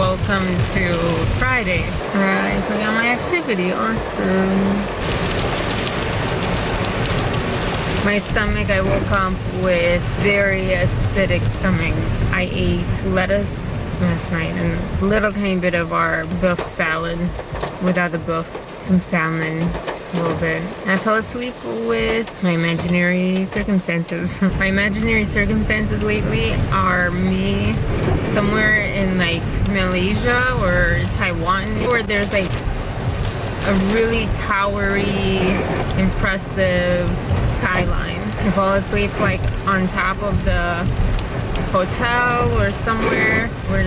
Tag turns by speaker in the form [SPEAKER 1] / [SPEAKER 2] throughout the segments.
[SPEAKER 1] welcome to Friday. I forgot my activity. Awesome. My stomach, I woke up with very acidic stomach. I ate lettuce last night and a little tiny bit of our buff salad without the buff, some salmon, a little bit. And I fell asleep with my imaginary circumstances. My imaginary circumstances lately are me somewhere in like Malaysia or Taiwan, where there's like a really towery, impressive skyline. I fall asleep like on top of the hotel or somewhere where I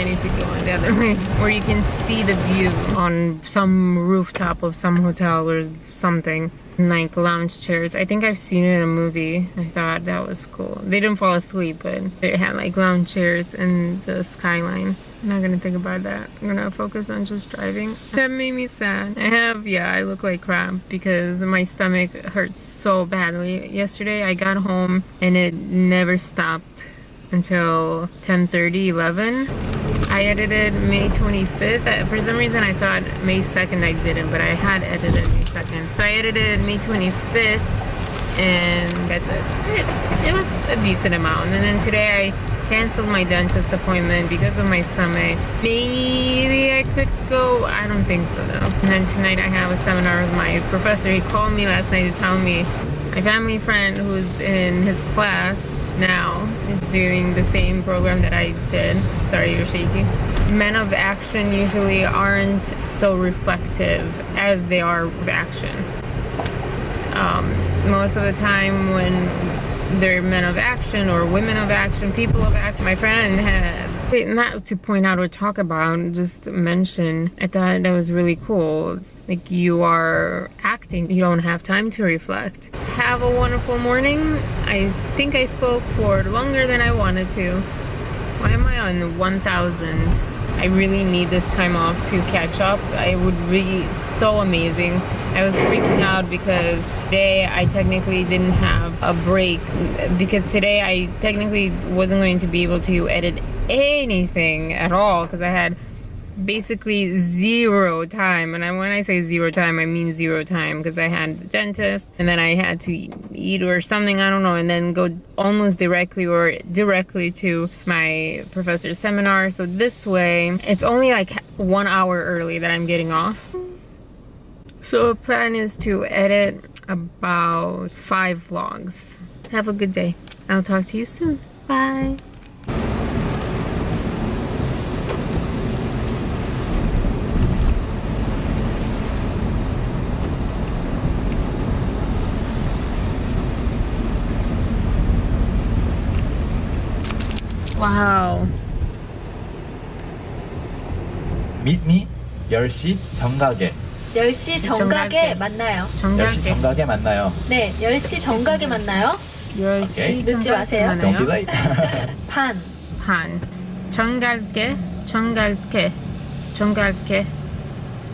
[SPEAKER 1] need to go on the other way, where you can see the view on some rooftop of some hotel or something, like lounge chairs. I think I've seen it in a movie. I thought that was cool. They didn't fall asleep, but it had like lounge chairs and the skyline. I'm not gonna think about that. I'm gonna focus on just driving. That made me sad. I look like crap because my stomach hurts so badly. Yesterday I got home and it never stopped until 10:30, 11. I edited May 25th. For some reason I thought May 2nd I didn't, but I had edited May 2nd. So I edited May 25th and that's it. It was a decent amount. And then today I canceled my dentist appointment because of my stomach. Maybe I could go. I don't think so though. And then tonight I have a seminar with my professor. He called me last night to tell me my family friend who's in his class now is doing the same program that I did. Sorry, you're shaky. Men of action usually aren't so reflective as they are with action. Most of the time when they're men of action or women of action, people of action, my friend has, not to point out or talk about, just mention, I thought that was really cool. Like, you are acting, you don't have time to reflect. Have a wonderful morning. I think I spoke for longer than I wanted to. Why am I on 1,000? I really need this time off to catch up. It would be so amazing. I was freaking out because today I technically didn't have a break, because today I technically wasn't going to be able to edit anything at all because I had basically zero time. And when I say zero time, I mean zero time, because I had the dentist and then I had to eat or something, I don't know, and then go almost directly to my professor's seminar. So this way it's only like 1 hour early that I'm getting off. So the plan is to edit about 5 vlogs. Have a good day. I'll talk to you soon. Bye. Wow.
[SPEAKER 2] Meet me 10시 정각에.
[SPEAKER 3] 10시 정각에 만나요.
[SPEAKER 2] 10시 정각에 만나요.
[SPEAKER 3] 네, 10시 정각에 만나요.
[SPEAKER 1] 10시
[SPEAKER 2] Okay.
[SPEAKER 3] 늦지 마세요.
[SPEAKER 2] Don't be late.
[SPEAKER 3] 반.
[SPEAKER 1] 정갈게.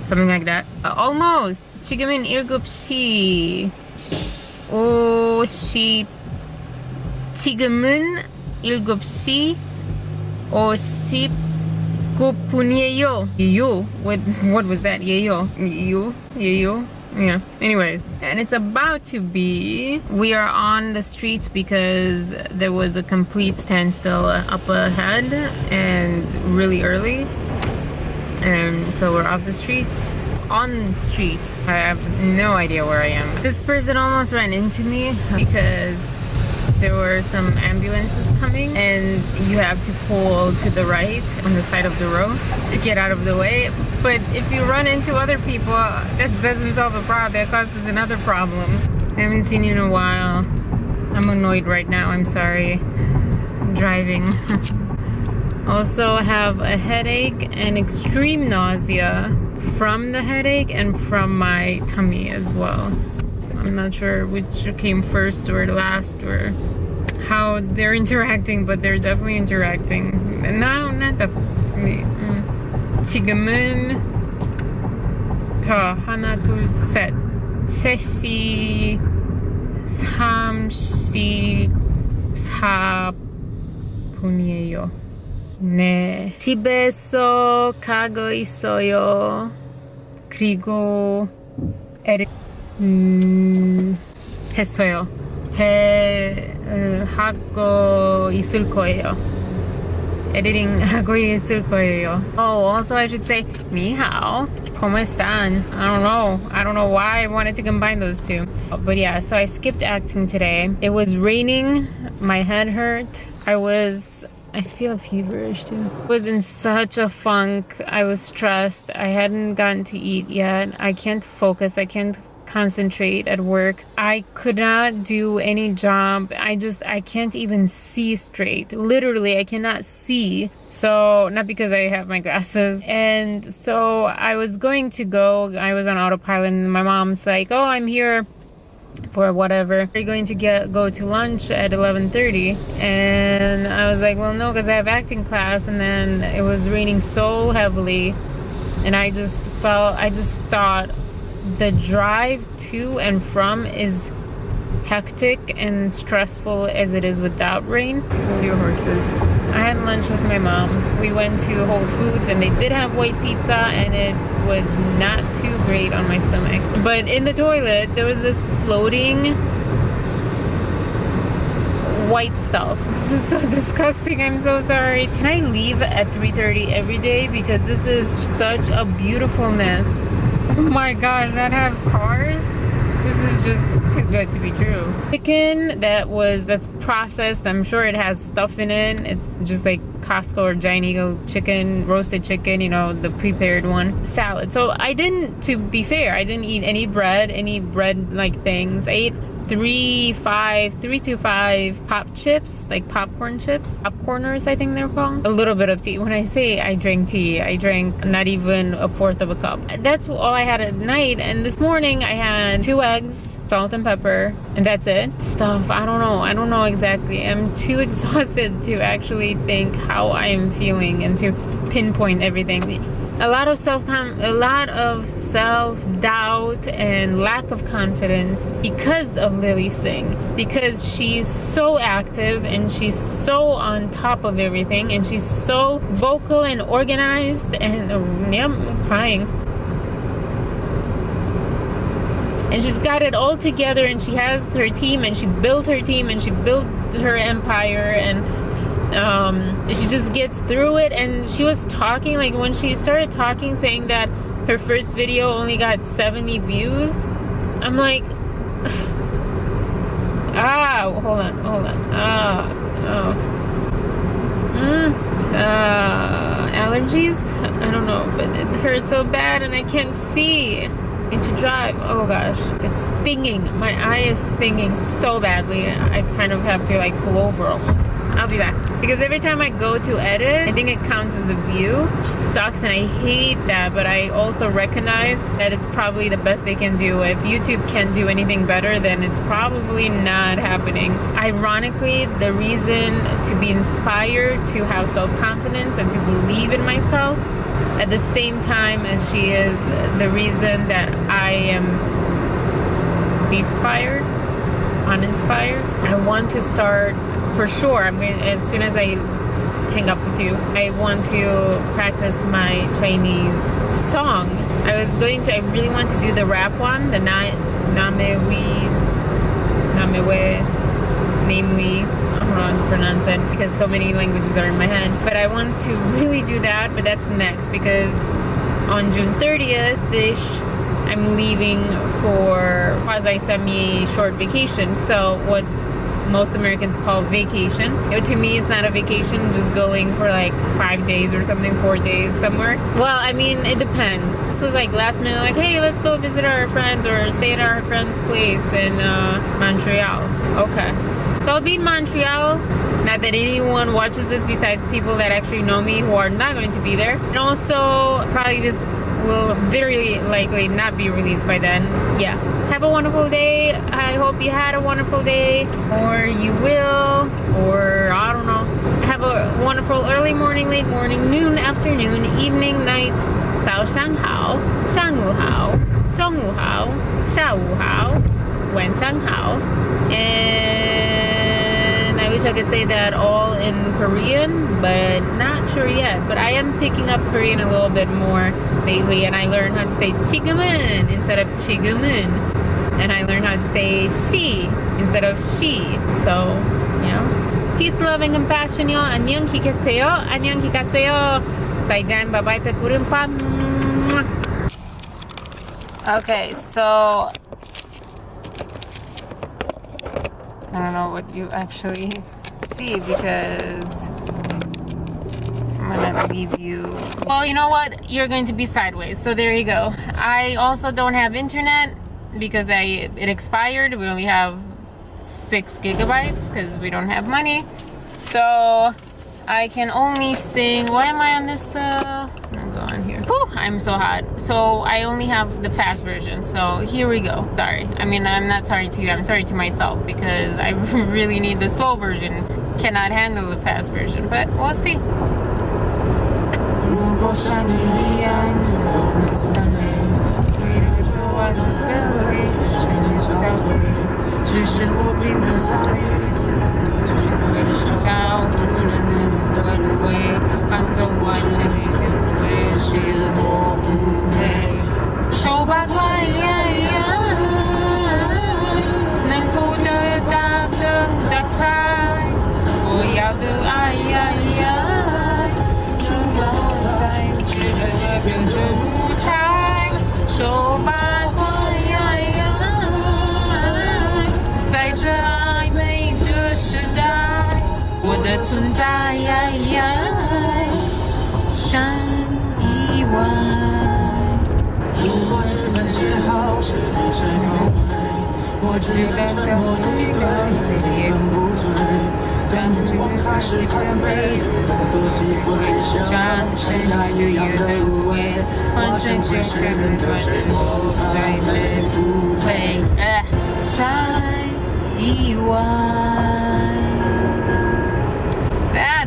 [SPEAKER 1] Something like that. Almost. 지금은 7시 50. 지금은 7시 59분이에요. 예요? What was that? 예요? Yeah. Anyways, and it's about to be. We are on the streets because there was a complete standstill up ahead and really early. And so we're off the streets. On streets. I have no idea where I am. This person almost ran into me because there were some ambulances coming and you have to pull to the right on the side of the road to get out of the way. But if you run into other people, that doesn't solve a problem. That causes another problem. I haven't seen you in a while. I'm annoyed right now. I'm sorry. I'm driving. Also have a headache and extreme nausea from the headache and from my tummy as well. I'm not sure which came first or last or how they're interacting, but they're definitely interacting. No, not definitely. 지금은 하나, 둘, 셋. 3시 34분이에요. 네. 집에서 가고 있어요. 그리고 했어요. 하고 있을 거예요. Editing 하고 있을 거예요. Oh, also I should say, 你好, ¿cómo están? I don't know why I wanted to combine those two. But yeah, so I skipped acting today. It was raining. My head hurt. I feel feverish too. I was in such a funk. I was stressed. I hadn't gotten to eat yet. I can't focus. I can't concentrate at work. I could not do any job. I can't even see straight. Literally, I cannot see. So, not because I have my glasses. And so I was going to go. I was on autopilot and my mom's like, oh, I'm here for whatever. Are you going to go to lunch at 11:30? And I was like, well, no, because I have acting class. And then it was raining so heavily. And I just thought the drive to and from is hectic and stressful as it is without rain. Hold your horses. I had lunch with my mom. We went to Whole Foods and they did have white pizza and it was not too great on my stomach. But in the toilet, there was this floating white stuff. This is so disgusting. I'm so sorry. Can I leave at 3:30 every day? Because this is such a beautifulness. Oh my gosh, not have cars? This is just too good to be true. Chicken that's processed. I'm sure it has stuff in it. It's just like Costco or Giant Eagle chicken, roasted chicken, you know, the prepared one. Salad. So to be fair, I didn't eat any bread like things. I ate 3 to 5 pop chips, like popcorn chips, popcorners I think they're called. A little bit of tea. When I say I drank tea, I drank not even a fourth of a cup. That's all I had at night. And this morning I had 2 eggs, salt and pepper, and that's it. Stuff, I don't know exactly. I'm too exhausted to actually think how I am feeling and to pinpoint everything. A lot of self-doubt and lack of confidence because of Lily's thing. Because she's so active and she's so on top of everything and she's so vocal and organized and I'm crying. And she's got it all together and she has her team and she built her team and she built her empire and she just gets through it. And she was talking, like when she started talking, saying that her first video only got 70 views. I'm like, hold on. Allergies? I don't know, but it hurts so bad and I can't see. And to drive, oh gosh, it's stinging. My eye is stinging so badly. I kind of have to like pull over almost. I'll be back. Because every time I go to edit, I think it counts as a view, which sucks and I hate that, but I also recognize that it's probably the best they can do. If YouTube can't do anything better, then it's probably not happening. Ironically, the reason to be inspired, to have self-confidence and to believe in myself, at the same time as she is the reason that I am inspired, uninspired. I want to start, for sure, as soon as I hang up with you, I want to practice my Chinese song. I really want to do the rap one, the Namewe, Namewe. I don't know how to pronounce it because so many languages are in my head. But I want to really do that, but that's next because on June 30th-ish, I'm leaving for quasi-semi short vacation. So what most Americans call vacation. To me, it's not a vacation, just going for like 5 days or something, 4 days somewhere. Well, I mean, it depends. This was like last minute, like, hey, let's go visit our friends or stay at our friend's place in Montreal. Okay. So I'll be in Montreal. Not that anyone watches this besides people that actually know me who are not going to be there. And also, probably this will very likely not be released by then. Yeah. Have a wonderful day. I hope you had a wonderful day, or you will, or I don't know. Have a wonderful early morning, late morning, noon, afternoon, evening, night. 早上好，上午好，中午好，下午好，晚上好。And I wish I could say that all in Korean, but not sure yet. But I am picking up Korean a little bit more lately, and I learned how to say 지금은 instead of 지금은, and I learned how to say she instead of she. So, you know, peace, love, and compassion, y'all. 안녕히 계세요. 안녕히 가세요. 자이잔, bye-bye, 백구름밤. Okay, so I don't know what you actually see because I'm gonna leave you. Well, you know what? You're going to be sideways. So there you go. I also don't have internet because it expired. We only have 6 gigabytes because we don't have money. So I can only sing. Why am I on this? I'm gonna go on here. Whew, I'm so hot. So I only have the fast version. So here we go. Sorry. I mean, I'm not sorry to you. I'm sorry to myself because I really need the slow version. Cannot handle the fast version, but we'll see.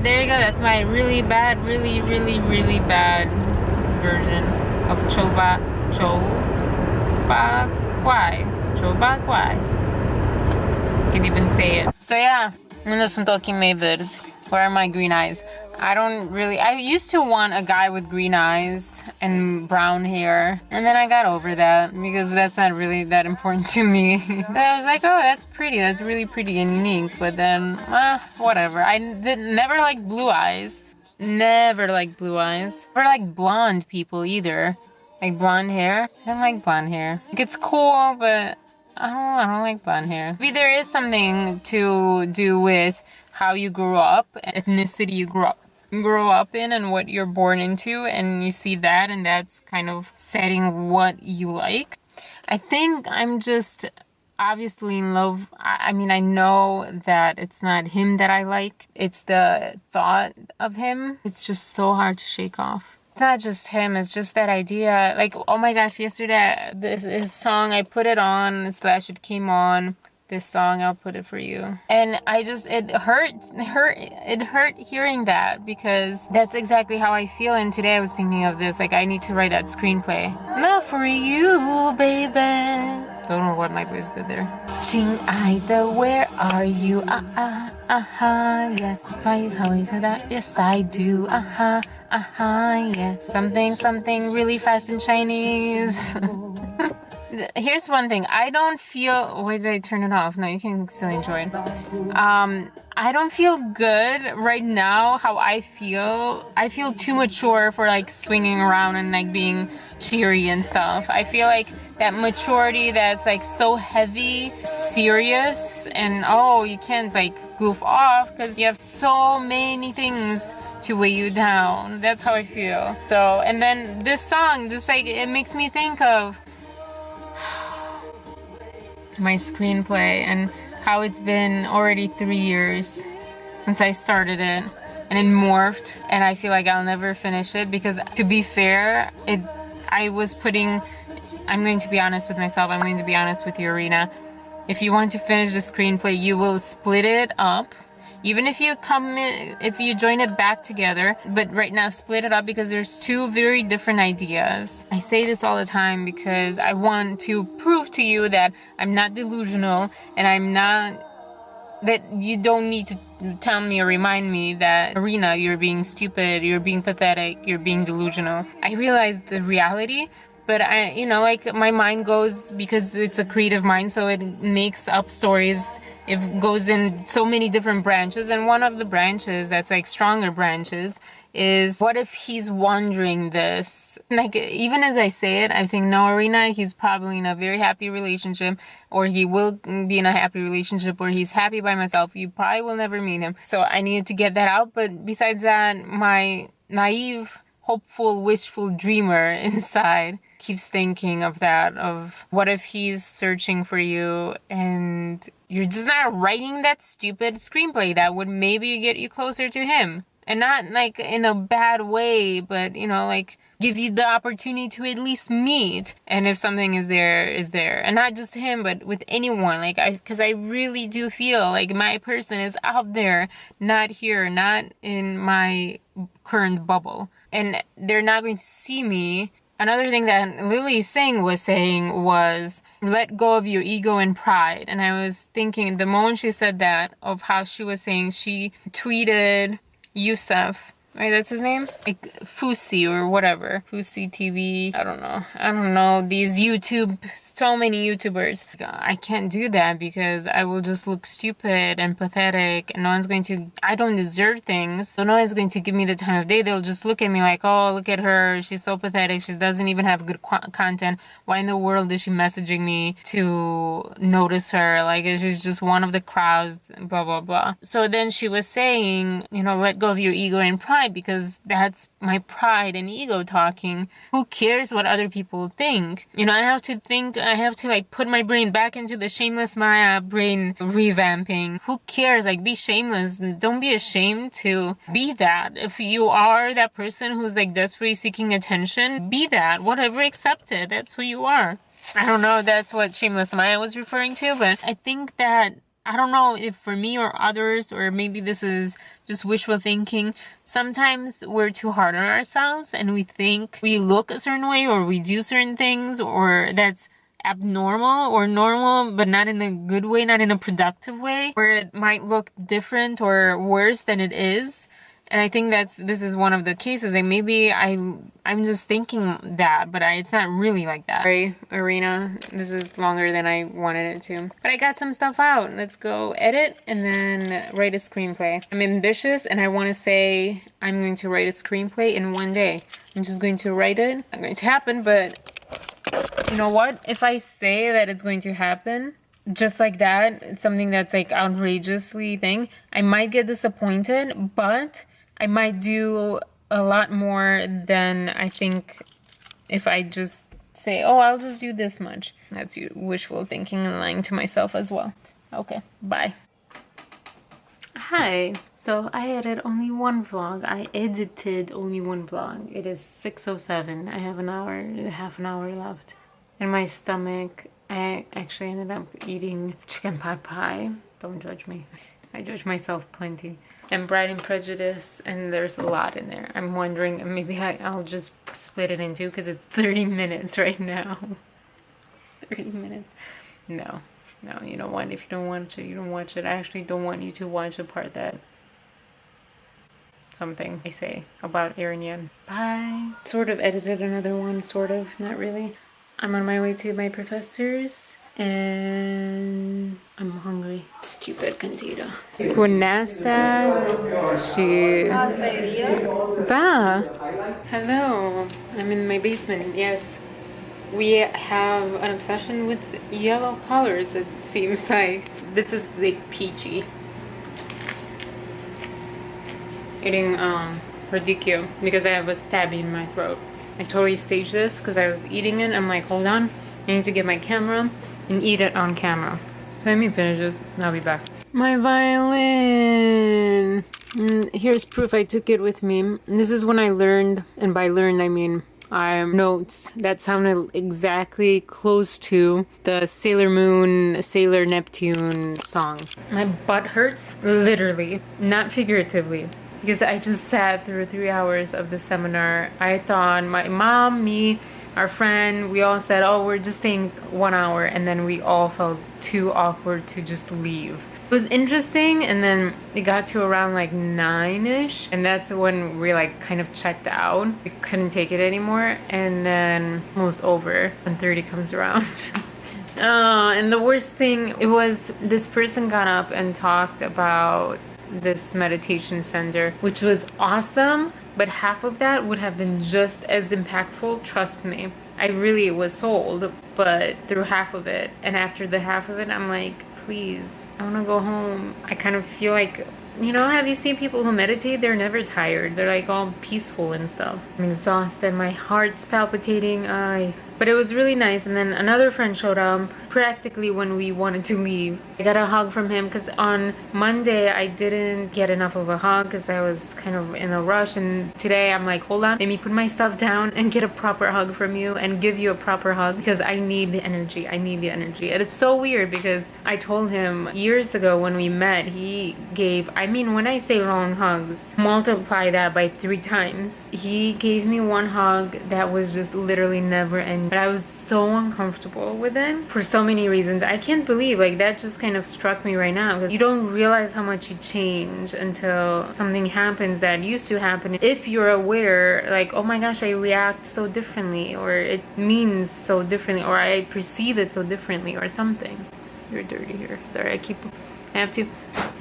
[SPEAKER 1] There you go. That's my really bad, really bad version of Choba Kwai. Can't even say it. So yeah, where are my green eyes? I used to want a guy with green eyes and brown hair, and then I got over that because that's not really that important to me. I was like, oh, that's pretty, that's really pretty and unique, but then, whatever. I never liked blue eyes. Never liked blue eyes. Never liked blonde people either. Like blonde hair. I don't like blonde hair. Like, it's cool, but I don't like blonde hair. Maybe there is something to do with how you grew up, ethnicity you grow up in, and what you're born into, and you see that, and that's kind of setting what you like. I think I'm just obviously in love. I mean, I know that it's not him that I like. It's the thought of him. It's just so hard to shake off. It's not just him, it's just that idea. Like, oh my gosh, yesterday, his song, I put it on, it came on. This song, I'll put it for you. And it hurt hearing that because that's exactly how I feel. And today I was thinking of this, like I need to write that screenplay. Not for you, baby. Don't know what my voice did there. 亲爱的, where are you? Yeah. Yes, I do. Yeah. Something really fast in Chinese. Here's one thing. I don't feel... Wait, did I turn it off? No, you can still enjoy it. I don't feel good right now how I feel. I feel too mature for like swinging around and like being cheery and stuff. I feel like that maturity that's like so heavy, serious, and oh, you can't like goof off because you have so many things to weigh you down. That's how I feel. So, and then this song, just like, it makes me think of my screenplay and how it's been already 3 years since I started it, and it morphed, and I feel like I'll never finish it because, to be fair, I'm going to be honest with myself, I'm going to be honest with you, Arena. If you want to finish the screenplay, you will split it up. Even if you join it back together, but right now split it up because there's two very different ideas. I say this all the time because I want to prove to you that I'm not delusional and I'm not that you don't need to tell me or remind me that, Marina, you're being stupid, you're being pathetic, you're being delusional. I realize the reality, but like my mind goes, because it's a creative mind, so it makes up stories. It goes in so many different branches, and one of the branches that's like stronger branches is, what if he's wondering this? Like, even as I say it, I think, no, Arena, he's probably in a very happy relationship, or he will be in a happy relationship, or he's happy by himself. You probably will never meet him. So I needed to get that out. But besides that, my naive, hopeful, wishful dreamer inside keeps thinking of that, of what if he's searching for you and you're just not writing that stupid screenplay that would maybe get you closer to him. And not like in a bad way, but like give you the opportunity to at least meet. And if something is there, is there. And not just him, but with anyone. Like, because I really do feel like my person is out there, not here, not in my current bubble. And they're not going to see me. Another thing that Lily Singh was saying was, let go of your ego and pride. And I was thinking, the moment she said that, of how she was saying, she tweeted Yusuf, right, that's his name? Like Fusi or whatever. Fusi TV. I don't know. These so many YouTubers. I can't do that because I will just look stupid and pathetic, and I don't deserve things. So no one's going to give me the time of day. They'll just look at me like, oh, look at her. She's so pathetic. She doesn't even have good content. Why in the world is she messaging me to notice her? Like, she's just one of the crowds, blah, blah, blah. So then she was saying, let go of your ego and pride, because that's my pride and ego talking. Who cares what other people think? I have to like put my brain back into the shameless Maya brain revamping. Who cares? Like, be shameless. Don't be ashamed to be that. If you are that person who's like desperately seeking attention, be that. Whatever, accept it. That's who you are. I don't know if that's what shameless Maya was referring to, but I think that, I don't know if for me or others, or maybe this is just wishful thinking, sometimes we're too hard on ourselves and we think we look a certain way or we do certain things, or that's abnormal or normal, but not in a good way, not in a productive way, where it might look different or worse than it is. And I think this is one of the cases. Like, maybe I'm just thinking that, but it's not really like that. Sorry, Arena, this is longer than I wanted it to. But I got some stuff out. Let's go edit and then write a screenplay. I'm ambitious and I want to say I'm going to write a screenplay in one day. I'm just going to write it. Not going to happen, but you know what? If I say that it's going to happen, just like that, it's something that's like outrageously thing, I might get disappointed, but I might do a lot more than I think if I just say, oh, I'll just do this much. That's wishful thinking and lying to myself as well. Okay, bye. Hi. So I edited only one vlog. It is 6:07. I have half an hour left. In my stomach, I actually ended up eating chicken pot pie. Don't judge me. I judge myself plenty. And Pride and Prejudice, and there's a lot in there. I'm wondering, maybe I'll just split it in two because it's 30 minutes right now. 30 minutes. No, you don't want. If you don't watch it, you don't watch it. I actually don't want you to watch the part that something I say about Iranian. Bye. Sort of edited another one, sort of, not really. I'm on my way to my professor's and I'm hungry. Stupid candida. Con esta, she... Da. Hello. I'm in my basement, yes. We have an obsession with yellow colors, it seems like. This is like peachy. Eating radicchio because I have a stab in my throat. I totally staged this because I was eating it. I'm like, hold on, I need to get my camera and eat it on camera. Let me finish this and I'll be back. My violin! Here's proof I took it with me. This is when I learned, and by learned I mean notes that sounded exactly close to the Sailor Moon, Sailor Neptune song. My butt hurts, literally, not figuratively. Because I just sat through 3 hours of the seminar. I thought my mom, me, our friend, we all said, oh, we're just staying 1 hour, and then we all felt too awkward to just leave. was interesting, and then it got to around like 9ish, and that's when we like kind of checked out. We couldn't take it anymore, and then almost over when 30 comes around. Oh, and the worst thing, it was this person got up and talked about this meditation center, which was awesome, but half of that would have been just as impactful, trust me. I really was sold, but through half of it, and after the half of it, I'm like, please, I want to go home. I kind of feel like, you know, have you seen people who meditate? They're never tired. They're like all peaceful and stuff. I'm exhausted. My heart's palpitating. But it was really nice. And then another friend showed up practically when we wanted to leave. I got a hug from him because on Monday I didn't get enough of a hug because I was kind of in a rush. And today I'm like, hold on, let me put my stuff down and get a proper hug from you and give you a proper hug because I need the energy. I need the energy. And it's so weird because I told him years ago when we met, he gave, I mean, when I say long hugs, multiply that by 3 times. He gave me one hug that was just literally never ending. But I was so uncomfortable with it for so many reasons. I can't believe, like, that just kind of struck me right now because you don't realize how much you change until something happens that used to happen. If you're aware, like, oh my gosh, I react so differently, or it means so differently, or I perceive it so differently, or something. You're dirty here. Sorry, I have to.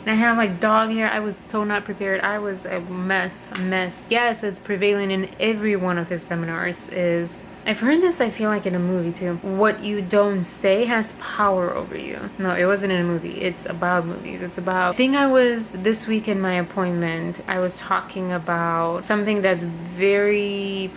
[SPEAKER 1] And I have my dog here. I was so not prepared. I was a mess. Yes, it's prevalent in every one of his seminars is, I've heard this, I feel like, in a movie too. What you don't say has power over you. No, it wasn't in a movie. It's about movies. It's about, I think I was, this week in my appointment, I was talking about something that's very,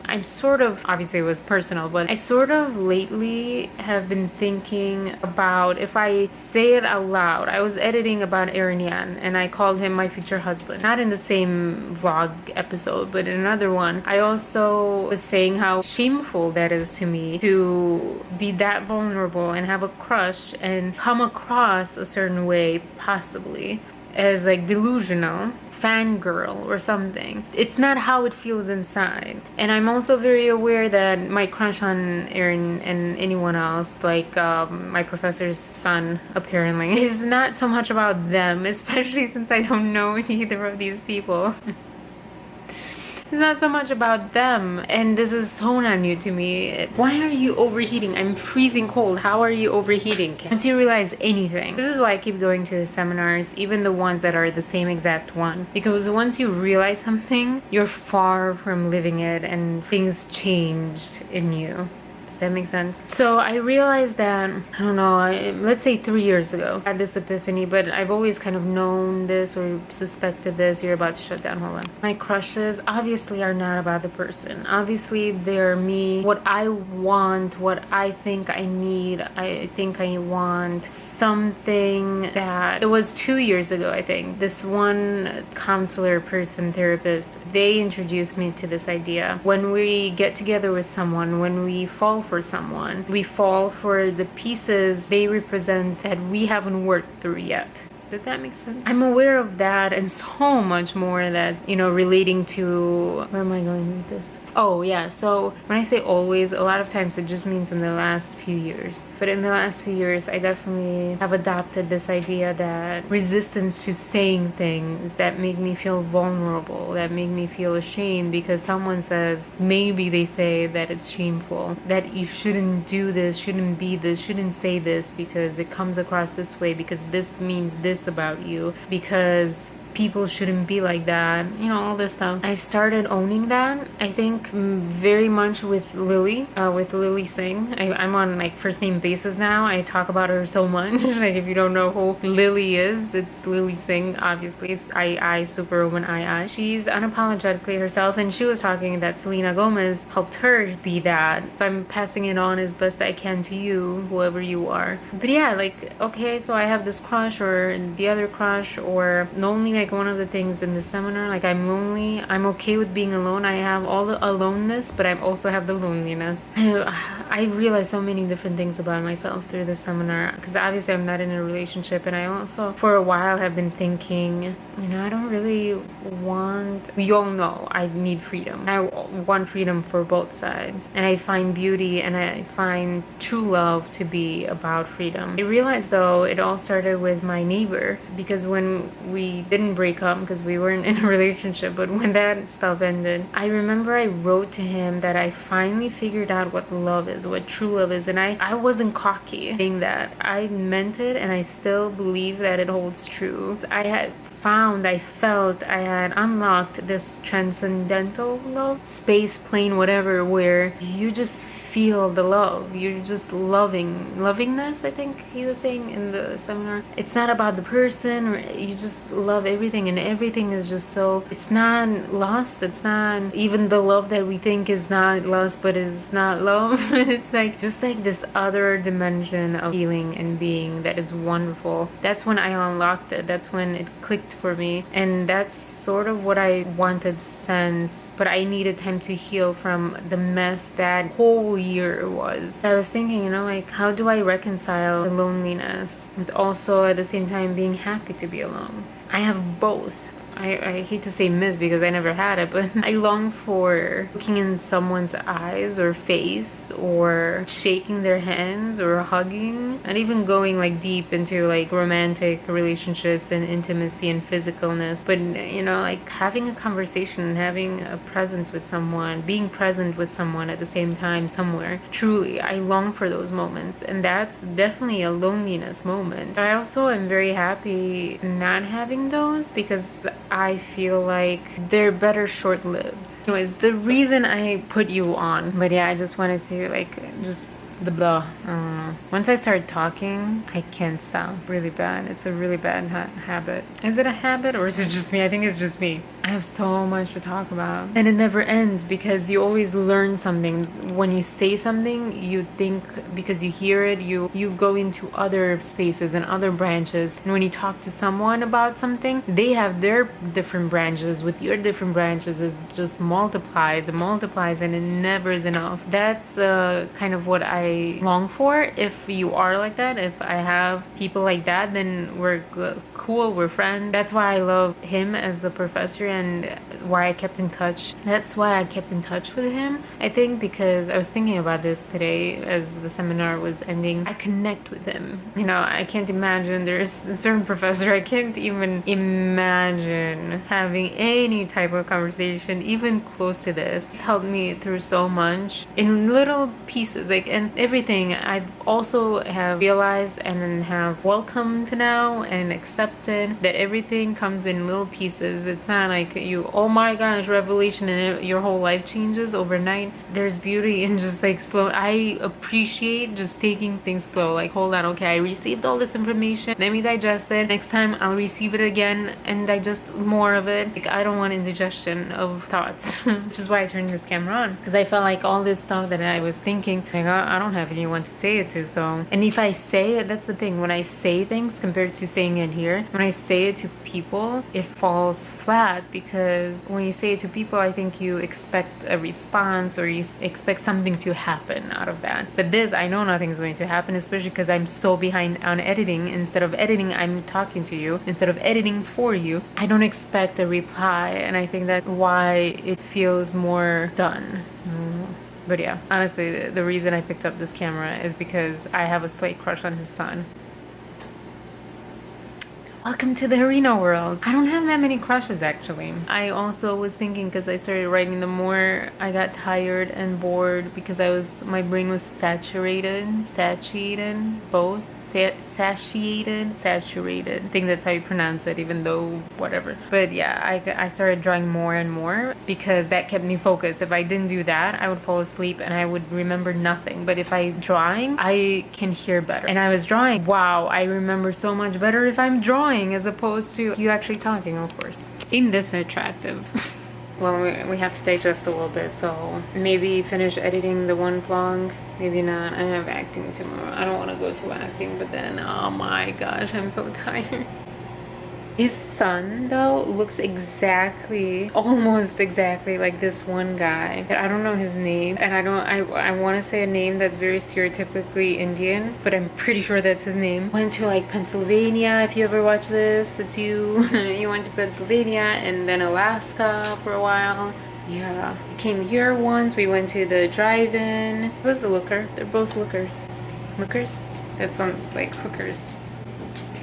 [SPEAKER 1] I'm sort of, obviously it was personal, but I sort of lately have been thinking about if I say it out loud. I was editing about Aaron Yan and I called him my future husband. Not in the same vlog episode, but in another one. I also was saying how shameful that is to me to be that vulnerable and have a crush and come across a certain way, possibly as like delusional, fangirl or something. It's not how it feels inside. And I'm also very aware that my crush on Aaron and anyone else, like my professor's son apparently, is not so much about them, especially since I don't know either of these people. It's not so much about them, and this is so not new to me. Why are you overheating? I'm freezing cold. How are you overheating? Once you realize anything, this is why I keep going to the seminars, even the ones that are the same exact one, because once you realize something, you're far from living it and things changed in you. Does that make sense? So I realized that, I don't know, let's say 3 years ago, I had this epiphany, but I've always kind of known this or suspected this. You're about to shut down, hold on. My crushes obviously are not about the person. Obviously they're me, what I want, what I think I need. I think I want something that, it was 2 years ago, I think. This one counselor person, therapist, they introduced me to this idea. When we get together with someone, when we fall for someone, we fall for the pieces they represent that we haven't worked through yet. Did that make sense? I'm aware of that and so much more that, you know, relating to, where am I going with this? Oh yeah, so when I say always, a lot of times it just means in the last few years. But in the last few years, I definitely have adopted this idea that resistance to saying things that make me feel vulnerable, that make me feel ashamed because someone says, maybe they say that it's shameful, that you shouldn't do this, shouldn't be this, shouldn't say this because it comes across this way, because this means this about you, because people shouldn't be like that, you know, all this stuff. I've started owning that, I think, very much with Lily Singh. I'm on like first name basis now. I talk about her so much. Like, if you don't know who Lily is, it's Lily Singh, obviously. It's I Superwoman I. She's unapologetically herself, and she was talking that Selena Gomez helped her be that. So I'm passing it on as best I can to you, whoever you are. But yeah, like, okay, so I have this crush or the other crush, or lonely, like one of the things in the seminar, like I'm lonely, I'm okay with being alone. I have all the aloneness, but I also have the loneliness. I realized so many different things about myself through this seminar, because obviously I'm not in a relationship, and I also for a while have been thinking, you know, I don't really want, we all know I need freedom. I want freedom for both sides, and I find beauty and I find true love to be about freedom. I realized though it all started with my neighbor, because when we didn't break up because we weren't in a relationship, but when that stuff ended, I remember I wrote to him that I finally figured out what love is, what true love is. And I wasn't cocky saying that. I meant it, and I still believe that it holds true. I felt I had unlocked this transcendental love, space, plane, whatever, where you just feel the love. You're just lovingness, I think he was saying in the seminar. It's not about the person, or you just love everything, and everything is just so, it's not lost. It's not even the love that we think is not lost, but is not love. It's like just like this other dimension of feeling and being that is wonderful. That's when I unlocked it. That's when it clicked for me, and that's sort of what I wanted since, but I needed time to heal from the mess that whole year was. I was thinking, you know, like, how do I reconcile the loneliness with also at the same time being happy to be alone? I have both. I hate to say miss because I never had it, but I long for looking in someone's eyes or face, or shaking their hands, or hugging, and even going like deep into like romantic relationships and intimacy and physicalness. But you know, like having a conversation and having a presence with someone, being present with someone at the same time somewhere. Truly, I long for those moments, and that's definitely a loneliness moment. I also am very happy not having those, because I feel like they're better short-lived. Anyways, the reason I put you on, but yeah, I just wanted to like just the blah. Once I start talking, I can't stop. Really bad. It's a really bad habit. Is it a habit, or is it just me? I think it's just me. I have so much to talk about, and it never ends, because you always learn something. When you say something, you think, because you hear it, you go into other spaces and other branches, and when you talk to someone about something, they have their different branches with your different branches. It just multiplies and multiplies, and it never is enough. That's kind of what I long for. If you are like that, if I have people like that, then we're cool, we're friends. That's why I love him as a professor, and why I kept in touch. That's why I kept in touch with him, I think, because I was thinking about this today as the seminar was ending. I connect with him. You know, I can't imagine, there's a certain professor, I can't even imagine having any type of conversation even close to this. It's helped me through so much in little pieces, like, and everything I've also have realized and then have welcomed now and accepted that everything comes in little pieces. It's not like you, oh my gosh, revelation, and your whole life changes overnight. There's beauty in just like slow. I appreciate just taking things slow. Like, hold on, okay, I received all this information, let me digest it. Next time I'll receive it again and digest more of it. Like, I don't want indigestion of thoughts. Which is why I turned this camera on, because I felt like all this stuff that I was thinking, like, I don't have anyone to say it to. So, and if I say it, that's the thing, when I say things compared to saying it here, when I say it to people, it falls flat, because when you say it to people, I think you expect a response, or you expect something to happen out of that. But this, I know nothing's going to happen, especially because I'm so behind on editing. Instead of editing, I'm talking to you. Instead of editing for you, I don't expect a reply, and I think that's why it feels more done. But yeah, honestly, the reason I picked up this camera is because I have a slight crush on his son. Welcome to the arena world. I don't have that many crushes, actually. I also was thinking, because I started writing, the more I got tired and bored, because my brain was saturated, both. Saturated. I think that's how you pronounce it, even though whatever. But yeah, I started drawing more and more, because that kept me focused. If I didn't do that, I would fall asleep and I would remember nothing. But if I'm drawing, I can hear better. And I was drawing. Wow, I remember so much better if I'm drawing as opposed to you actually talking, of course. Ain't this attractive? Well, we have to digest a little bit, so maybe finish editing the one vlog. Maybe not. I have acting tomorrow. I don't want to go to acting, but then, oh my gosh, I'm so tired. His son, though, looks exactly, almost exactly like this one guy. I don't know his name, and I want to say a name that's very stereotypically Indian, but I'm pretty sure that's his name. Went to like Pennsylvania, if you ever watch this, it's you. You went to Pennsylvania and then Alaska for a while. Yeah, he came here once. We went to the drive-in. It was a looker. They're both lookers. Lookers? That sounds like hookers.